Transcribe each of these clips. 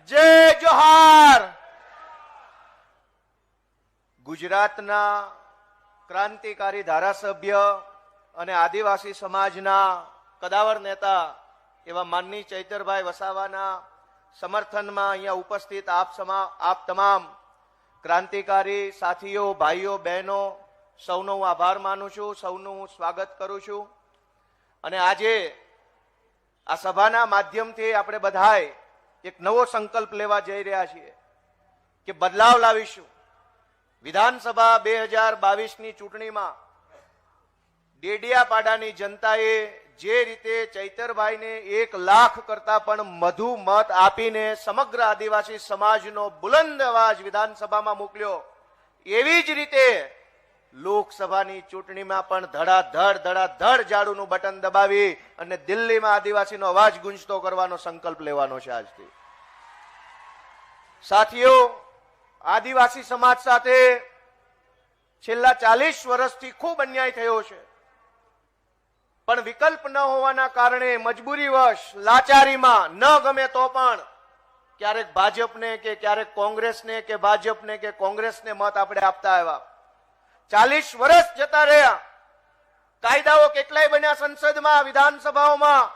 જય જોહાર. ગુજરાતના ક્રાંતિકારી ધારાસભ્ય અને આદિવાસી સમાજના કદાવર નેતા એવા માનની ચૈતરભાઈ વસાવાના સમર્થનમાં અહીંયા ઉપસ્થિત આપ તમામ ક્રાંતિકારી સાથીઓ, ભાઈઓ, બહેનો સૌનો હું આભાર માનું છું, સૌનું હું સ્વાગત કરું છું. અને આજે આ સભાના માધ્યમથી આપણે બધાએ એક નવો સંકલ્પ લેવા જઈ રહ્યા છીએ કે બદલાવ લાવીશું. વિધાનસભા 2022ની ચૂંટણીમાં ડેડિયાપાડાની જનતાએ જે રીતે ચૈતરભાઈને 1 લાખ કરતા પણ વધુ મત આપીને સમગ્ર આદિવાસી સમાજનો બુલંદ અવાજ વિધાનસભામાં મોકલ્યો, એવી જ રીતે લોકસભાની ચૂંટણીમાં પણ ધડાધડ ઝાડુનું બટન દબાવી અને દિલ્હીમાં આદિવાસીનો અવાજ ગુંજતો કરવાનો સંકલ્પ લેવાનો છે આજથી. સાથીઓ, આદિવાસી સમાજ સાથે છેલ્લા 40 વર્ષથી ખૂબ અન્યાય થયો છે, પણ વિકલ્પ ન હોવાના કારણે મજબૂરીવશ લાચારીમાં ન ગમે તો પણ ક્યારેક ભાજપને કે ક્યારેક કોંગ્રેસને કે ભાજપને કે કોંગ્રેસને મત આપણે આપતા આવ્યા. 40 વર્ષ જતા રહ્યા, કાયદાઓ કેટલાય બન્યા સંસદમાં, વિધાનસભાઓમાં,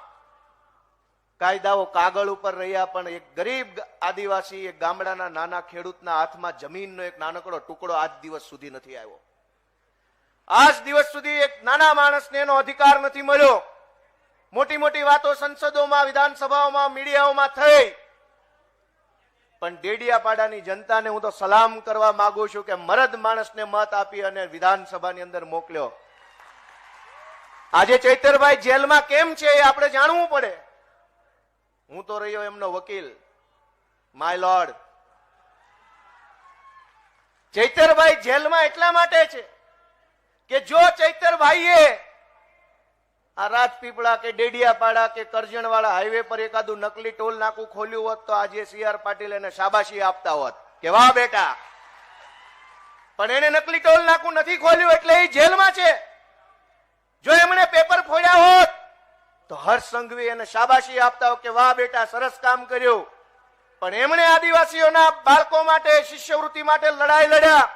કાયદાઓ કાગળ ઉપર રહ્યા, પણ એક ગરીબ આદિવાસી, એક ગામડાના નાના ખેડૂતના હાથમાં જમીનનો એક નાનકડો ટુકડો આજ દિવસ સુધી નથી આવ્યો. આજ દિવસ સુધી એક નાના માણસને એનો અધિકાર નથી મળ્યો. મોટી મોટી વાતો સંસદોમાં, વિધાનસભાઓમાં, મીડિયાઓમાં થઈ, પણ ડેડિયાપાડાની જનતાને હું તો સલામ કરવા માંગુ છું કે મરદ માણસને મત આપી અને વિધાનસભાની અંદર મોકલ્યો. આજે ચૈતરભાઈ જેલમાં કેમ છે એ આપણે જાણવું પડે. હું તો રહ્યો એમનો વકીલ, માય લોર્ડ. ચૈતરભાઈ જેલમાં એટલા માટે છે કે જો ચૈતરભાઈએ આ રાજપીપળા કે ડેડિયાપાડા કે કરજણવાળા હાઈવે પર એકાદું નકલી ટોલ નાકું ખોલ્યું હોત તો આજે CR પાટીલ એને શાબાશી આપતા હોત કે વાહ બેટા. પણ એને નકલી ટોલ નાકું નથી ખોલ્યું એટલે એ જેલમાં છે. જો એમણે પેપર ફોડ્યા હોત તો હર્ષ સંઘવી એને શાબાશી આપતા હોત કે વાહ બેટા, સરસ કામ કર્યું. પણ એમણે આદિવાસીઓના બાળકો માટે શિષ્યવૃત્તિ માટે લડાઈ લડ્યા,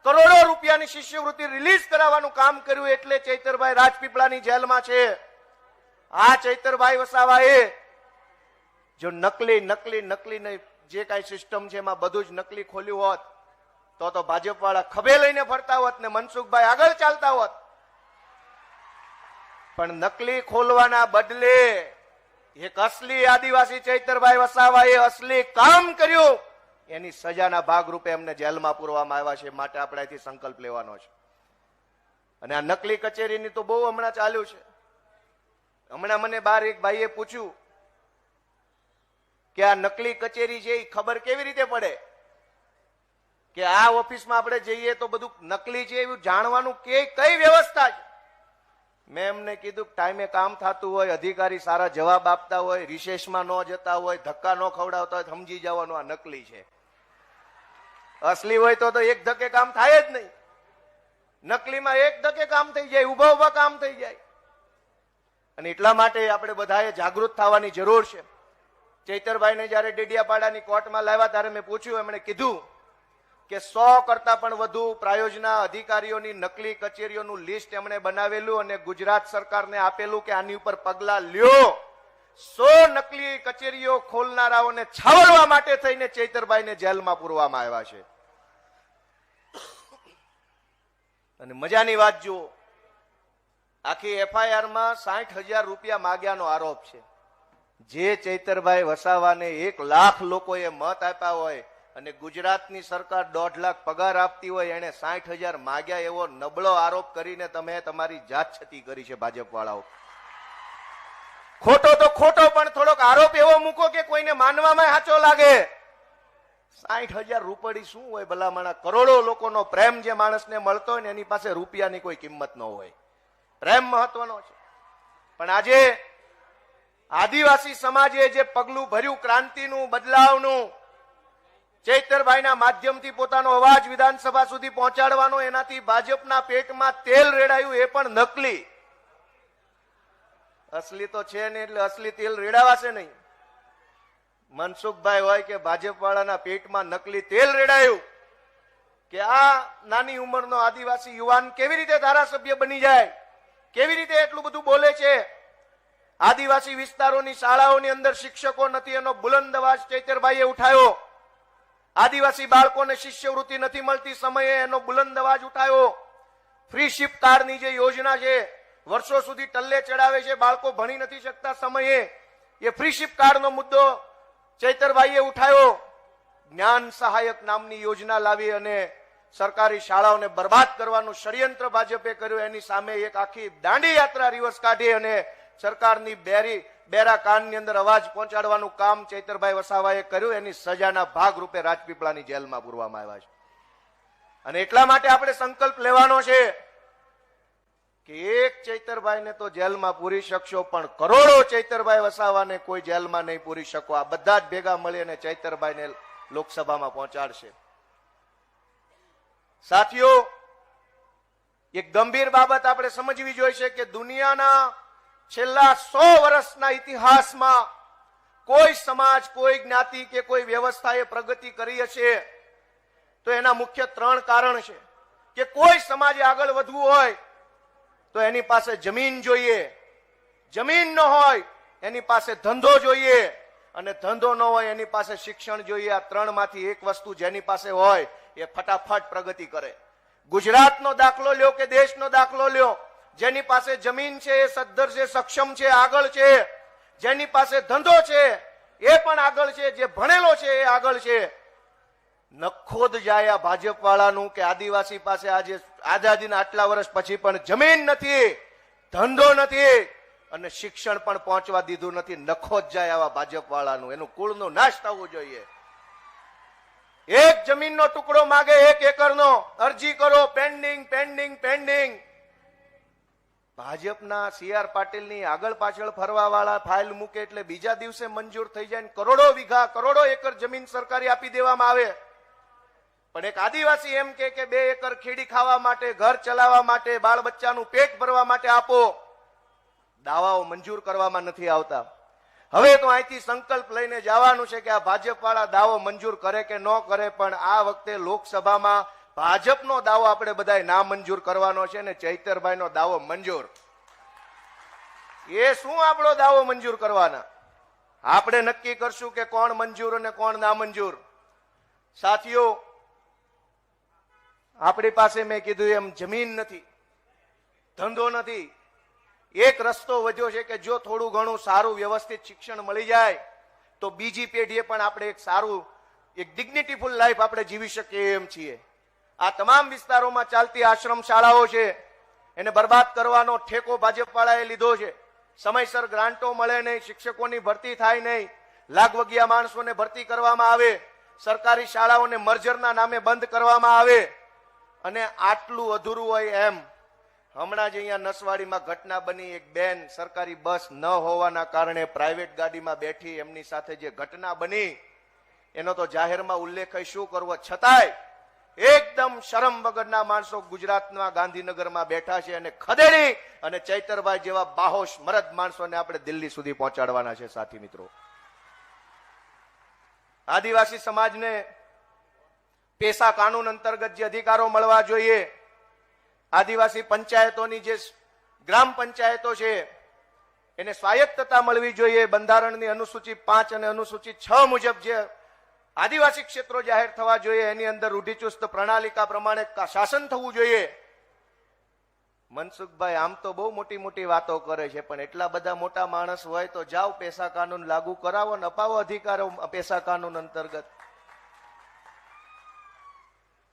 કરોડો રૂપિયાની શિષ્યવૃત્તિ રિલીઝ કરાવવાનું કામ કર્યું, એટલે ચૈતરભાઈ રાજપીપળાની જેલમાં છે. આ ચૈતરભાઈ વસાવાએ જો નકલી જે કાંઈ સિસ્ટમ છે એમાં બધું જ નકલી ખોલ્યું હોત તો ભાજપ વાળા ખભે લઈને ફરતા હોત ને મનસુખભાઈ આગળ ચાલતા હોત. પણ નકલી ખોલવાના બદલે એક અસલી આદિવાસી ચૈતરભાઈ વસાવાએ અસલી કામ કર્યું, એની સજાના ભાગરૂપે એમને જેલમાં પૂરવામાં આવ્યા છે. માટે આપણે અહીંથી સંકલ્પ લેવાનો છે. અને આ નકલી કચેરીની તો બહુ હમણાં ચાલ્યું છે. હમણાં મને બાર એક ભાઈએ પૂછ્યું કે આ નકલી કચેરી છે એ ખબર કેવી રીતે પડે કે આ ઓફિસમાં આપણે જઈએ તો બધું નકલી છે એવું જાણવાનું કઈ વ્યવસ્થા છે? મેં એમને કીધું ટાઈમે કામ થતું હોય, અધિકારી સારા જવાબ આપતા હોય, રિસેસમાં ન જતા હોય, ધક્કા ન ખવડાવતા હોય, સમજી જવાનું આ નકલી છે. અસલી હોય તો એક ધક્કે કામ થાય જ નહીં. નકલીમાં એક ધક્કે કામ થઈ જાય, ઉભા ઉભા કામ થઈ જાય. અને એટલા માટે આપણે બધાએ જાગૃત થવાની જરૂર છે. ચૈતરભાઈને જયારે ડેડિયાપાડાની કોર્ટમાં લાવ્યા ત્યારે મેં પૂછ્યું, એમણે કીધું કે 100 કરતા પણ વધુ પ્રાયોજના અધિકારીઓની નકલી કચેરીઓનું લિસ્ટ એમણે બનાવેલું અને ગુજરાત સરકારને આપેલું કે આની ઉપર પગલા લ્યો. 100 નકલી કચેરીઓ ખોલનારાઓને છાવરવા માટે થઈને ચૈતરભાઈને જેલમાં પૂરવામાં આવ્યા છે. અને મજાની વાત જુઓ, આખી FIR માં 60,000 રૂપિયા માગ્યાનો આરોપ છે. જે ચૈતરભાઈ વસાવાને 1 લાખ લોકોએ મત આપ્યા હોય અને ગુજરાતની સરકાર 1.5 લાખ પગાર આપતી હોય, એને 60,000 માગ્યા એવો નબળો આરોપ કરીને તમે તમારી જાત છતી કરી છે ભાજપ વાળાઓ. ખોટો તો ખોટો, પણ થોડોક આરોપ એવો મૂકો કે કોઈને માનવામાં સાચો લાગે. 60,000 રૂપિયા શું હોય ભલામણા? કરોડો લોકોનો પ્રેમ જે માણસને મળતો હોય ને એની પાસે રૂપિયાની કોઈ કિંમત ન હોય. પ્રેમ મહત્વનો છે. પણ આજે આદિવાસી સમાજે જે પગલું ભર્યું ક્રાંતિનું, બદલાવનું, ચૈતરભાઈના માધ્યમથી પોતાનો અવાજ વિધાનસભા સુધી પહોંચાડવાનો, એનાથી ભાજપના પેટમાં તેલ રેડાયું, એ પણ નકલી. અસલી તો છે ને એટલે અસલી તેલ રેડાવાશે નહીં. મનસુખભાઈ હોય કે ભાજપ વાળાના પેટમાં નકલી તેલ રેડાયું કે આ નાની ઉંમરનો આદિવાસી યુવાન કેવી રીતે ધારાસભ્ય બની જાય, કેવી રીતે એટલું બધું બોલે છે. આદિવાસી વિસ્તારોની શાળાઓની અંદર શિક્ષકો નથી એનો બુલંદ અવાજ ચૈતરભાઈએ ઉઠાવ્યો. આદિવાસી બાળકોને શિષ્યવૃત્તિ નથી મળતી સમયે એનો બુલંદ અવાજ ઉઠાવ્યો. ફ્રી શિપ કાર્ડની જે યોજના છે વર્ષો સુધી ટલ્લે ચડાવે છે, બાળકો ભણી નથી શકતા સમયે એ ફ્રી શિપ કાર્ડનો મુદ્દો ચૈતરભાઈએ ઉઠાવ્યો. જ્ઞાન સહાયક નામની યોજના લાવી અને સરકારી શાળાઓને બરબાદ કરવાનું ષડયંત્ર ભાજપે કર્યું. એની સામે એક આખી દાંડી યાત્રા રિવર્સ કાઢી અને સરકારની બેરા કાનની અંદર અવાજ પહોંચાડવાનું કામ ચૈતરભાઈ વસાવાએ કર્યું. એની સજાના ભાગરૂપે રાજપીપળાની જેલમાં પૂરવામાં આવ્યા છે. અને એટલા માટે આપણે સંકલ્પ લેવાનો છે કે એક ચૈતરભાઈને તો જેલમાં પૂરી શકશો, પણ કરોડો ચૈતરભાઈ વસાવાને કોઈ જેલમાં નહીં પૂરી શકો. આ બધા જ ભેગા મળી અને ચૈતરભાઈને લોકસભામાં પહોંચાડશે. સાથીઓ, એક ગંભીર બાબત આપણે સમજવી જોઈશે કે દુનિયાના છેલ્લા 100 વર્ષના ઇતિહાસમાં કોઈ સમાજ, કોઈ જ્ઞાતિ કે કોઈ વ્યવસ્થાએ પ્રગતિ કરી હશે તો એના મુખ્ય 3 કારણ છે. કે કોઈ સમાજે આગળ વધવું હોય તો એની પાસે જમીન જોઈએ, જમીન ન હોય એની પાસે ધંધો જોઈએ, અને ધંધો ન હોય એની પાસે શિક્ષણ જોઈએ. આ 3 માંથી એક વસ્તુ જેની પાસે હોય એ ફટાફટ પ્રગતિ કરે. ગુજરાતનો દાખલો લ્યો કે દેશનો દાખલો લ્યો, જેની પાસે જમીન છે એ સદ્ધર છે, સક્ષમ છે, આગળ છે. જેની પાસે ધંધો છે એ પણ આગળ છે, જે ભણેલો છે એ આગળ છે. નખોદ જાય આ ભાજપ વાળાનું કે આદિવાસી પાસે આજે આઝાદીના આટલા વર્ષ પછી પણ જમીન નથી, ધંધો નથી અને શિક્ષણ પણ પહોંચવા દીધું નથી. નખોદ જાય આવા ભાજપ વાળાનું. એનું કુળનો નાશ થવો જોઈએ. એક જમીનનો ટુકડો માગે 1 એકરનો, અરજી કરો, પેન્ડિંગ પેન્ડિંગ પેન્ડિંગ. ભાજપના CR પાટીલની આગળ પાછળ ફરવા વાળા ફાઇલ મૂકે એટલે બીજા દિવસે મંજૂર થઈ જાય. કરોડો વીઘા, કરોડો એકર જમીન સરકારી આપી દેવામાં આવે. પણ એક આદિવાસી એમ કે 2 એકર ખેડી ખાવા માટે, ઘર ચલાવવા માટે, બાળ બચ્ચાનું પેટ ભરવા માટે આપો. દાવાઓ મંજૂર કરવામાં નથી આવતા. હવે તો અહીંથી સંકલ્પ લઈને જવાનું છે કે આ ભાજપ વાળા દાવો મંજૂર કરે કે ન કરે, પણ આ વખતે લોકસભામાં ભાજપનો દાવો આપણે બધાએ ના મંજૂર કરવાનો છે ને ચૈતરભાઈનો દાવો મંજૂર. એ શું આપણો દાવો મંજૂર કરવાના? આપણે નક્કી કરશું કે કોણ મંજૂર અને કોણ ના મંજૂર. સાથીઓ, આપણી પાસે મેં કીધું એમ જમીન નથી, ધંધો નથી. એક રસ્તો વધ્યો છે કે જો થોડું ઘણું સારું વ્યવસ્થિત શિક્ષણ મળી જાય તો બીજી પેઢીએ પણ આપણે એક સારું, એક ડિગ્નિટીફુલ લાઈફ આપણે જીવી શકીએ એમ છીએ. આ તમામ વિસ્તારોમાં ચાલતી આશ્રમ શાળાઓ છે એને બરબાદ કરવાનો ઠેકો ભાજપ વાળાએ લીધો છે. સમયસર ગ્રાન્ટો મળે નહીં, શિક્ષકોની ભરતી થાય નહીં, લાગવગિયા માણસોને ભરતી કરવામાં આવે, સરકારી શાળાઓને મર્જરના નામે બંધ કરવામાં આવે. અને આટલું અધૂરું હોય એમ હમણાં જ અહીંયા નસવાડીમાં ઘટના બની. એક બેન સરકારી બસ ન હોવાના કારણે પ્રાઇવેટ ગાડીમાં બેઠી, એમની સાથે જે ઘટના બની એનો તો જાહેરમાં ઉલ્લેખ શું કરવો, છતાંય એકદમ શરમ વગરના માણસો ગુજરાતના ગાંધીનગરમાં બેઠા છે અને ખદેડી અને ચૈતરભાઈ જેવા બાહોશ મરદ માણસોને આપણે દિલ્હી સુધી પહોંચાડવાના છે. સાથી મિત્રો, આદિવાસી સમાજને પેસા કાનૂન અંતર્ગત જે અધિકારો મળવા જોઈએ, આદિવાસી પંચાયતોની જે ગ્રામ પંચાયતો છે એને સ્વાયત્તતા મળવી જોઈએ. બંધારણની અનુસૂચિ 5 અને અનુસૂચિ 6 મુજબ જે આદિવાસી ક્ષેત્રો જાહેર થવા જોઈએ એની અંદર રૂઢિચુસ્ત પ્રણાલિકા પ્રમાણે શાસન થવું જોઈએ. મનસુખભાઈ આમ તો બહુ મોટી મોટી વાતો કરે છે, પણ એટલા બધા મોટા માણસ હોય તો જાઓ પેસા કાનૂન લાગુ કરાવો ને અપાવો અધિકારો પેસા કાનૂન અંતર્ગત.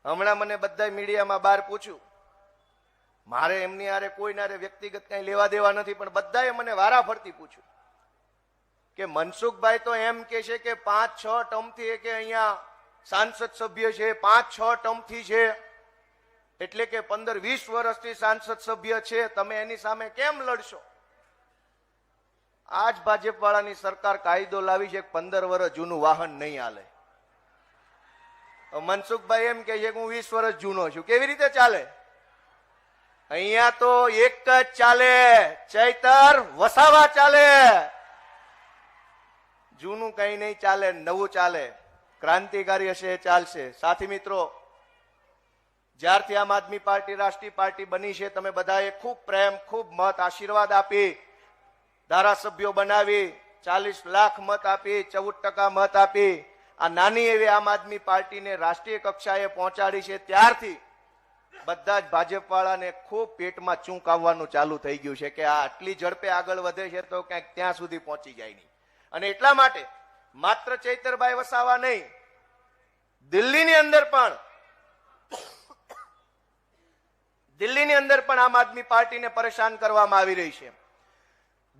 હમણાં મને બધા મીડિયામાં બહાર પૂછ્યું, મારે એમની હારે કોઈના હારે વ્યક્તિગત કઈ લેવા દેવા નથી, પણ બધાએ મને વારા ફરતી પૂછ્યું કે મનસુખભાઈ તો એમ કે છે કે 5-6 ટર્મથી કે અહીંયા સાંસદ સભ્ય છે, 5-6 ટર્મથી છે, એટલે કે 15-20 વર્ષથી સાંસદ સભ્ય છે, તમે એની સામે કેમ લડશો? આજ ભાજપ વાળાની સરકાર કાયદો લાવી છે 15 વર્ષ જૂનું વાહન નહીં હાલે. મનસુખભાઈ એમ કે છે કે હું 20 વર્ષ જૂનો છું. કેવી રીતે ચાલે? અહીંયા તો એક જ ચાલે, ચૈતર વસાવા ચાલે. જૂનું કઈ નહીં ચાલે, નવું ચાલે, ક્રાંતિકારી હશે એ ચાલશે. સાથી મિત્રો, જ્યારથી આમ આદમી પાર્ટી રાષ્ટ્રીય પાર્ટી બની છે, તમે બધાએ ખૂબ પ્રેમ, ખૂબ મત, આશીર્વાદ આપી, ધારાસભ્યો બનાવી, 40 લાખ મત આપી, 14% મત આપી, આ નાની એવી આમ આદમી પાર્ટીને રાષ્ટ્રીય કક્ષાએ પહોંચાડી છે, ત્યારથી બધા જ ભાજપ વાળાને ખૂબ પેટમાં ચૂંક આવવાનું ચાલુ થઈ ગયું છે કે આ આટલી ઝડપે આગળ વધે છે તો ક્યાંક ત્યાં સુધી પહોંચી જાય નહીં. અને એટલા માટે માત્ર ચૈતરભાઈ વસાવા નહીં, દિલ્હીની અંદર પણ આમ આદમી પાર્ટીને પરેશાન કરવામાં આવી રહી છે.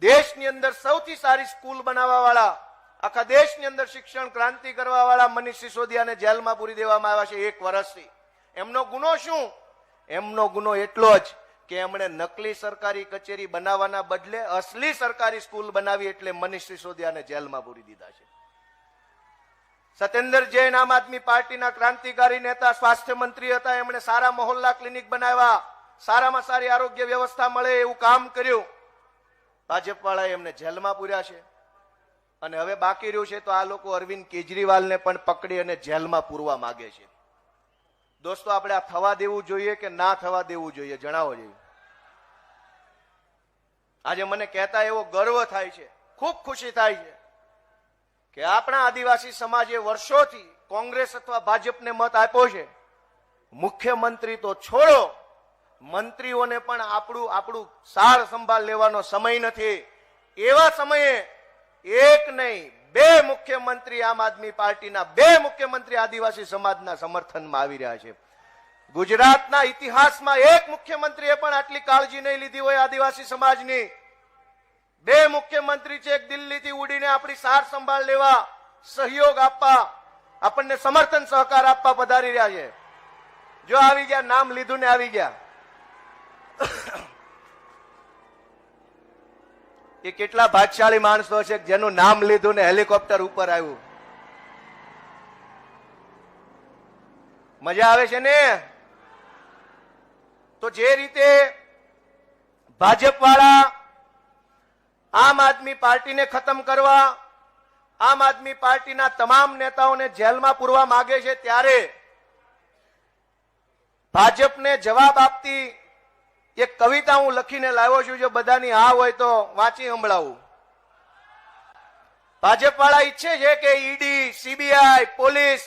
દેશની અંદર સૌથી સારી સ્કૂલ બનાવવા વાળા, આખા દેશની અંદર શિક્ષણ ક્રાંતિ કરવા વાળા મનીષ સિસોદિયાને જેલમાં પૂરી દેવામાં આવ્યા છે 1 વર્ષથી. એમનો ગુનો શું? એમનો ગુનો એટલો જ કે એમણે નકલી સરકારી કચેરી બનાવવાના બદલે અસલી સરકારી સ્કૂલ બનાવી, એટલે મનીષ સિસોદિયાને જેલમાં પૂરી દીધા છે. સત્યેન્દ્ર જૈન આમ આદમી પાર્ટીના ક્રાંતિકારી નેતા, સ્વાસ્થ્ય મંત્રી હતા, એમણે સારા મોહલ્લા ક્લિનિક બનાવ્યા, સારામાં સારી આરોગ્ય વ્યવસ્થા મળે એવું કામ કર્યું. ભાજપ વાળાએ એમને જેલમાં પૂર્યા છે. અને હવે બાકી રહ્યું છે તો આ લોકો અરવિંદ કેજરીવાલને પણ પકડી અને જેલમાં પૂરવા માંગે છે. દોસ્તો, આપણે આ થવા દેવું જોઈએ કે ના થવા દેવું જોઈએ? જણાવો જોઈએ. આજે મને કહેતા એવો ગર્વ થાય છે, ખૂબ ખુશી થાય છે કે આપણા આદિવાસી સમાજે વર્ષોથી કોંગ્રેસ અથવા ભાજપને મત આપ્યો છે. મુખ્યમંત્રી તો છોડો, મંત્રીઓને પણ આપણું સાર સંભાળ લેવાનો સમય નથી. એવા સમયે એક નહીં, 2 મુખ્યમંત્રી આમ આદમી પાર્ટીના, 2 મુખ્યમંત્રી આદિવાસી સમાજના સમર્થનમાં આવી રહ્યા છે. ગુજરાતના ઇતિહાસમાં એક મુખ્યમંત્રીએ પણ આટલી કાળજી નહીં લીધી હોય આદિવાસી સમાજની. 2 મુખ્યમંત્રી છે, એક દિલ્હીથી ઉડીને આપણી સાર સંભાળ લેવા, સહયોગ આપવા, આપણને સમર્થન સહકાર આપવા પધારી રહ્યા છે. જો આવી ગયા, નામ લીધું ને આવી ગયા. એ કેટલા ભાગ્યશાળી માણસો છે જેનું નામ લીધું ને હેલિકોપ્ટર ઉપર આવ્યું. મજા આવે છે ને? તો જે રીતે ભાજપ વાળા આમ આદમી પાર્ટીને ખતમ કરવા, આમ આદમી પાર્ટીના તમામ નેતાઓને જેલમાં પૂરવા માંગે છે, ત્યારે ભાજપને જવાબ આપતી એક કવિતા હું લખીને લાવ્યો છું. જો બધાની હા હોય તો વાંચી સંભળાવું. ભાજપ વાળા ઈચ્છે છે કે ઈડી, સીબીઆઈ, પોલીસ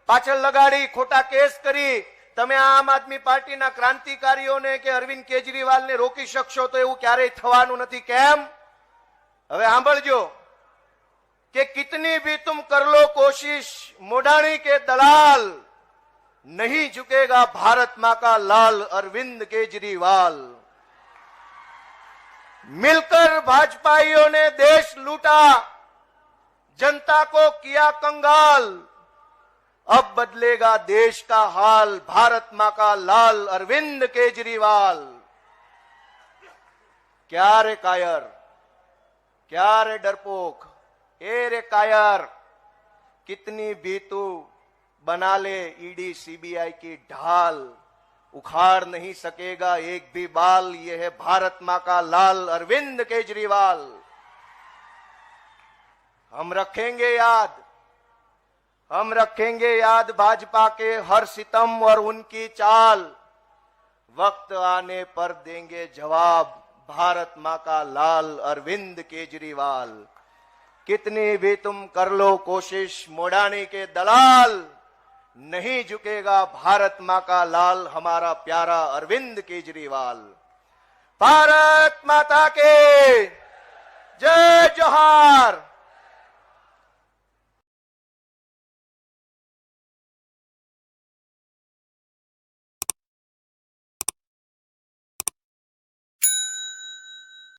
પાછળ લગાડી, ખોટા કેસ કરી તમે આમ આદમી પાર્ટીના ક્રાંતિકારીઓને કે અરવિંદ કેજરીવાલને રોકી શકશો, તો એવું ક્યારેય થવાનું નથી. કેમ? હવે સાંભળજો કે કિતની ભી તુમ કર લો કોશિશ, મોડાણી કે દલાલ नहीं झुकेगा भारत मां का लाल अरविंद केजरीवाल. मिलकर भाजपाइयों ने देश लूटा, जनता को किया कंगाल, अब बदलेगा देश का हाल भारत मां का लाल अरविंद केजरीवाल. क्या रे कायर, क्या रे डरपोक, ए रे कायर, कितनी भी तू बना ले ईडी सीबीआई की ढाल, उखाड़ नहीं सकेगा एक भी बाल, ये है भारत मां का लाल अरविंद केजरीवाल. हम रखेंगे याद भाजपा के हर सितम और उनकी चाल, वक्त आने पर देंगे जवाब भारत मां का लाल अरविंद केजरीवाल. कितनी भी तुम कर लो कोशिश, मोडानी के दलाल, नहीं झुकेगा भारत मां का लाल हमारा प्यारा अरविंद केजरीवाल. भारत माता के जय जोहार.